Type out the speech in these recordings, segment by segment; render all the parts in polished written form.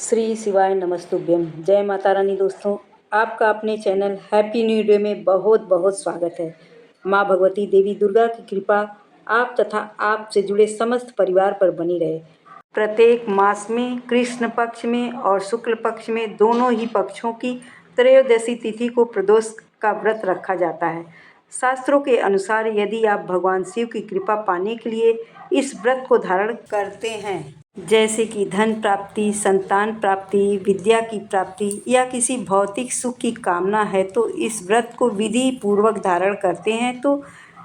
श्री शिवाय नमस्तुभ्यम। जय माता रानी। दोस्तों, आपका अपने चैनल हैप्पी न्यू डे में बहुत बहुत स्वागत है। माँ भगवती देवी दुर्गा की कृपा आप तथा आपसे जुड़े समस्त परिवार पर बनी रहे। प्रत्येक मास में कृष्ण पक्ष में और शुक्ल पक्ष में दोनों ही पक्षों की त्रयोदशी तिथि को प्रदोष का व्रत रखा जाता है। शास्त्रों के अनुसार यदि आप भगवान शिव की कृपा पाने के लिए इस व्रत को धारण करते हैं, जैसे कि धन प्राप्ति, संतान प्राप्ति, विद्या की प्राप्ति या किसी भौतिक सुख की कामना है, तो इस व्रत को विधि पूर्वक धारण करते हैं तो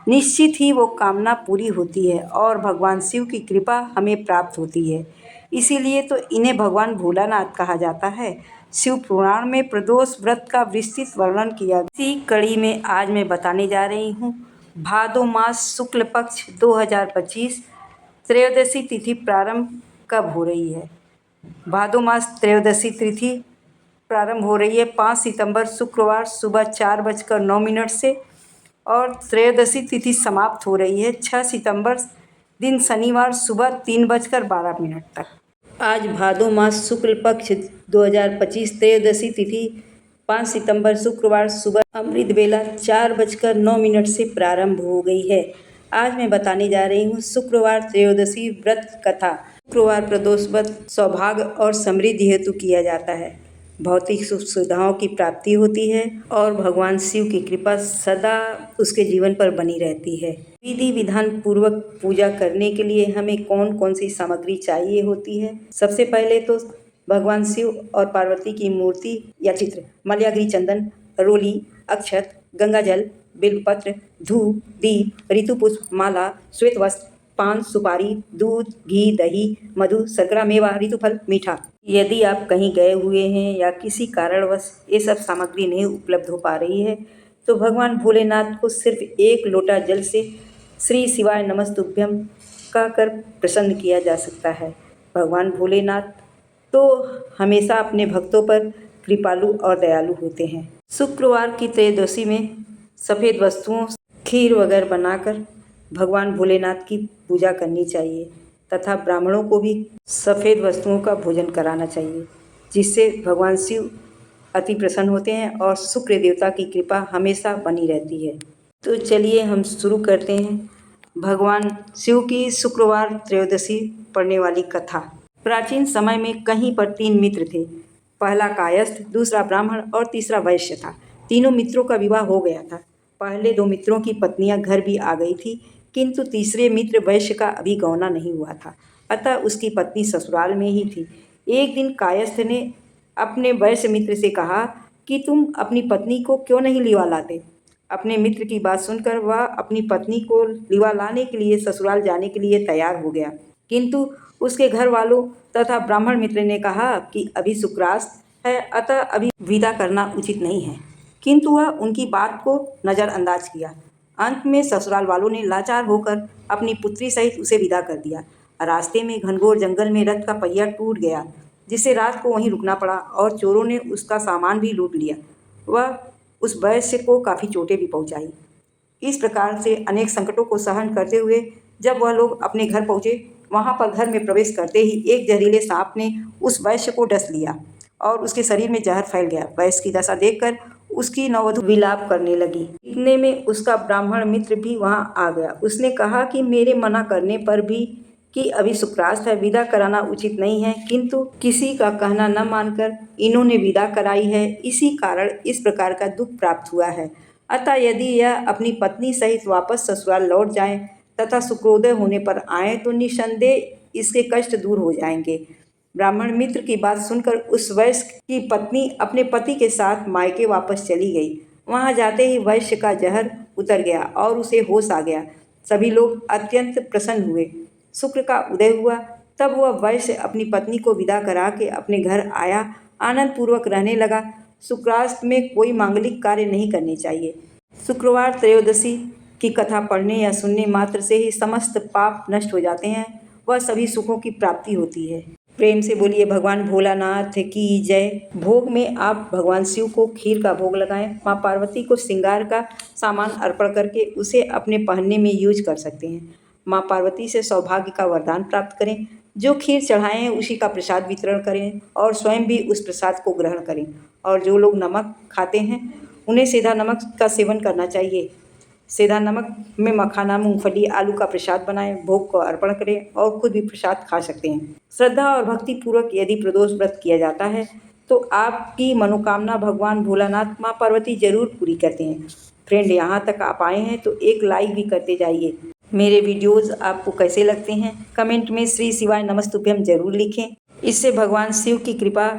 निश्चित ही वो कामना पूरी होती है और भगवान शिव की कृपा हमें प्राप्त होती है। इसीलिए तो इन्हें भगवान भोलानाथ कहा जाता है। शिव पुराण में प्रदोष व्रत का विस्तृत वर्णन किया। इसी कड़ी में आज मैं बताने जा रही हूँ भादो मास शुक्ल पक्ष 2025 त्रयोदशी तिथि प्रारंभ कब हो रही है। भादो मास त्रयोदशी तिथि प्रारंभ हो रही है 5 सितंबर शुक्रवार सुबह 4:09 से और त्रयोदशी तिथि समाप्त हो रही है 6 सितंबर दिन शनिवार सुबह 3:12 तक। आज भादो मास शुक्ल पक्ष 2025 त्रयोदशी तिथि 5 सितंबर शुक्रवार सुबह अमृत बेला 4:09 से प्रारंभ हो गई है। आज मैं बताने जा रही हूँ शुक्रवार त्रयोदशी व्रत कथा। शुक्रवार प्रदोष व्रत सौभाग्य और समृद्धि हेतु किया जाता है। भौतिक सुख सुविधाओं की प्राप्ति होती है और भगवान शिव की कृपा सदा उसके जीवन पर बनी रहती है। विधि विधान पूर्वक पूजा करने के लिए हमें कौन कौन सी सामग्री चाहिए होती है। सबसे पहले तो भगवान शिव और पार्वती की मूर्ति या चित्र, मलयाग्री चंदन, रोली, अक्षत, गंगाजल, बिल्वपत्र, धूप, दीप, ऋतुपुष्प, माला, श्वेत वस्त्र, पान, सुपारी, दूध, घी, दही, मधु, शर्करा, मेवा, ऋतुफल, मीठा। यदि आप कहीं गए हुए हैं या किसी कारणवश ये सब सामग्री नहीं उपलब्ध हो पा रही है, तो भगवान भोलेनाथ को सिर्फ 1 लोटा जल से श्री शिवाय नमस्तुभ्यम कहकर प्रसन्न किया जा सकता है। भगवान भोलेनाथ तो हमेशा अपने भक्तों पर कृपालु और दयालु होते हैं। शुक्रवार की त्रयोदशी में सफ़ेद वस्तुओं, खीर वगैरह बनाकर भगवान भोलेनाथ की पूजा करनी चाहिए तथा ब्राह्मणों को भी सफ़ेद वस्तुओं का भोजन कराना चाहिए, जिससे भगवान शिव अति प्रसन्न होते हैं और शुक्र देवता की कृपा हमेशा बनी रहती है। तो चलिए हम शुरू करते हैं भगवान शिव की शुक्रवार त्रयोदशी पढ़ने वाली कथा। प्राचीन समय में कहीं पर 3 मित्र थे। पहला कायस्थ, दूसरा ब्राह्मण और तीसरा वैश्य था। तीनों मित्रों का विवाह हो गया था। पहले 2 मित्रों की पत्नियां घर भी आ गई थी, किंतु तीसरे मित्र वैश्य का अभी गौना नहीं हुआ था, अतः उसकी पत्नी ससुराल में ही थी। एक दिन कायस्थ ने अपने वैश्य मित्र से कहा कि तुम अपनी पत्नी को क्यों नहीं लिवा लाते। अपने मित्र की बात सुनकर वह अपनी पत्नी को लिवा लाने के लिए ससुराल जाने के लिए तैयार हो गया, किंतु उसके घर वालों तथा ब्राह्मण मित्र ने कहा कि अभी शुक्रास्त है, अतः अभी विदा करना उचित नहीं है, किंतु वह उनकी बात को नज़रअंदाज किया। अंत में ससुराल वालों ने लाचार होकर अपनी पुत्री सहित उसे विदा कर दिया। रास्ते में घनघोर जंगल में रथ का पहिया टूट गया, जिससे रात को वहीं रुकना पड़ा और चोरों ने उसका सामान भी लूट लिया। वह उस वैश्य को काफ़ी चोटें भी पहुंचाई। इस प्रकार से अनेक संकटों को सहन करते हुए जब वह लोग अपने घर पहुँचे, वहाँ पर घर में प्रवेश करते ही एक जहरीले सांप ने उस वैश्य को डस लिया और उसके शरीर में जहर फैल गया। वैश्य की दशा देखकर उसकी नववधू विलाप करने लगी। इतने में उसका ब्राह्मण मित्र भी वहाँ आ गया। उसने कहा कि मेरे मना करने पर भी कि अभी शुक्रास्त है, विदा कराना उचित नहीं है, किंतु किसी का कहना न मानकर इन्होंने विदा कराई है, इसी कारण इस प्रकार का दुख प्राप्त हुआ है। अतः यदि यह अपनी पत्नी सहित वापस ससुराल लौट जाएं तथा शुक्रोदय होने पर आएँ तो निसंदेह इसके कष्ट दूर हो जाएंगे। ब्राह्मण मित्र की बात सुनकर उस वैश्य की पत्नी अपने पति के साथ मायके वापस चली गई। वहां जाते ही वैश्य का जहर उतर गया और उसे होश आ गया। सभी लोग अत्यंत प्रसन्न हुए। शुक्र का उदय हुआ, तब वह वैश्य अपनी पत्नी को विदा करा के अपने घर आया, आनंद पूर्वक रहने लगा। शुक्रास्त में कोई मांगलिक कार्य नहीं करने चाहिए। शुक्रवार त्रयोदशी की कथा पढ़ने या सुनने मात्र से ही समस्त पाप नष्ट हो जाते हैं, वह सभी सुखों की प्राप्ति होती है। प्रेम से बोलिए भगवान भोलानाथ की जय। भोग में आप भगवान शिव को खीर का भोग लगाएं। माँ पार्वती को श्रृंगार का सामान अर्पण करके उसे अपने पहनने में यूज कर सकते हैं। माँ पार्वती से सौभाग्य का वरदान प्राप्त करें। जो खीर चढ़ाए हैं उसी का प्रसाद वितरण करें और स्वयं भी उस प्रसाद को ग्रहण करें। और जो लोग नमक खाते हैं उन्हें सेंधा नमक का सेवन करना चाहिए। सेंधा नमक में मखाना, मूंगफली, आलू का प्रसाद बनाएं, भोग को अर्पण करें और खुद भी प्रसाद खा सकते हैं। श्रद्धा और भक्ति पूर्वक यदि प्रदोष व्रत किया जाता है तो आपकी मनोकामना भगवान भोलानाथ, माँ पार्वती जरूर पूरी करते हैं। फ्रेंड, यहाँ तक आप आए हैं तो एक लाइक भी करते जाइए। मेरे वीडियोज़ आपको कैसे लगते हैं कमेंट में श्री शिवाय नमस्तुभ्यम जरूर लिखें। इससे भगवान शिव की कृपा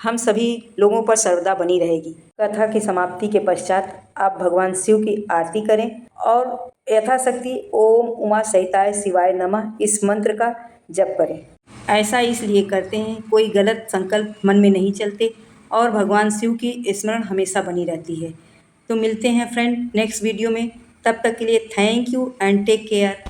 हम सभी लोगों पर सर्वदा बनी रहेगी। कथा की समाप्ति के पश्चात आप भगवान शिव की आरती करें और यथाशक्ति ओम उमा सहिताय शिवाय नमः इस मंत्र का जप करें। ऐसा इसलिए करते हैं, कोई गलत संकल्प मन में नहीं चलते और भगवान शिव की स्मरण हमेशा बनी रहती है। तो मिलते हैं फ्रेंड नेक्स्ट वीडियो में। तब तक के लिए thank you and take care.